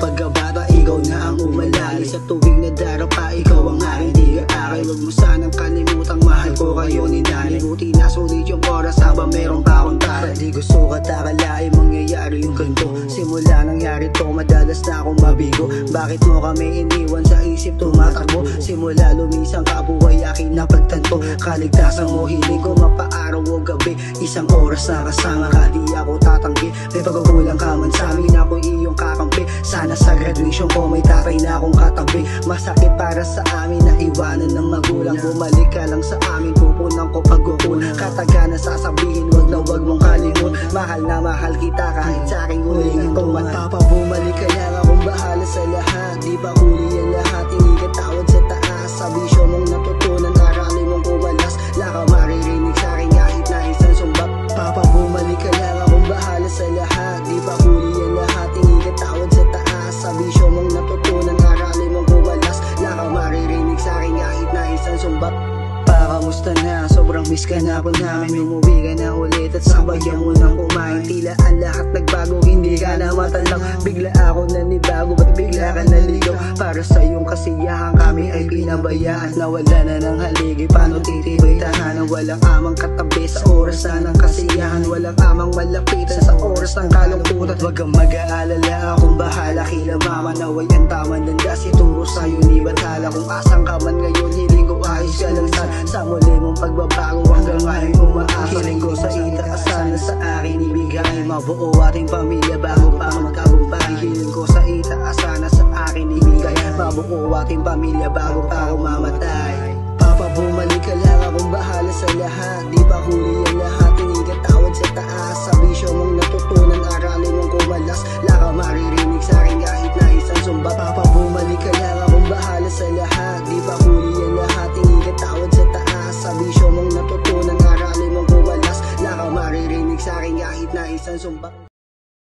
pagkabata, ikaw na ang umalali. Sa tuwing nadarapa, ikaw ang aking tiga-akin. Huwag mo sanang kalimutang mahal ko kayo ni Nani. Buti na sulit yung oras habang meron pa akong tara. Di gusto ka takalain mangyayari yung ganito. Simula nangyari to, madalas na akong mabigo. Bakit mo kami iniwan sa isip tumatakbo? Simula lumisang ka, buhay aking napagtanto. Kaligtasan mo, hiling ko mapaaraw o gabi. Isang oras na kasama ka, di ako tatanggi. May pagkukulang ka man sa amin, ako iyong kakampi. Sana sa graduation ko may tatay na akong katabi. Masakit para sa amin na iwanan ng magulang. Bumalik ka lang sa amin, pupunan ko pagkukulang. Kataga na sasabihin, wag na wag mong kalimut. Mahal na mahal kita kahit sa aking huling ito. Bumalik ka lang, akong bahala sa lahat. Di ba huli ang lahat, hindi ka tawad sa taas. Sa bisyo mong natutunan, aralin mong kumalas. La ka maririnig sa akin kahit na isang sumbat. Bumalik ka lang, akong bahala sa lahat. Di ba huli ang lahat, hindi ka tawad sa taas. Sa bisyo mong natutunan, aralin mong kumalas. La ka maririnig sa akin kahit na isang sumbat. Kamusta na? Sobrang miss ka na po namin. Umuwi ka na ulit at sabayan mo nang kumain. Tila ang lahat nagbago, hindi ka na matanlang. Bigla ako nanibago, ba't bigla ka naligaw? Para sa iyong kasiyahan kami ay pinabayaan. Nawala na ng haligi, paano titibay tahanan? Walang amang katabi sa oras na ng kasiyahan. Walang amang malapitan sa oras ng kalungkutan. Wag kang mag-aalala, akong bahala. Kila mama naway ang tama landas. Ituro sa'yo ni Bathala. Kung asang ka man ngayon, hiling ko ayos ka lang sa muli mong pagbabago hanggang ngayon umaasa. Hiling ko sa itaas, sana sa akin ibigay. Mabuo ating pamilya bago pa magkabumbay. Hiling ko sa itaas, sana sa akin ibigay. Mabuo ating pamilya bago pa ako mamatay. Bumalik ka lang, akong bahala sa lahat. Di ba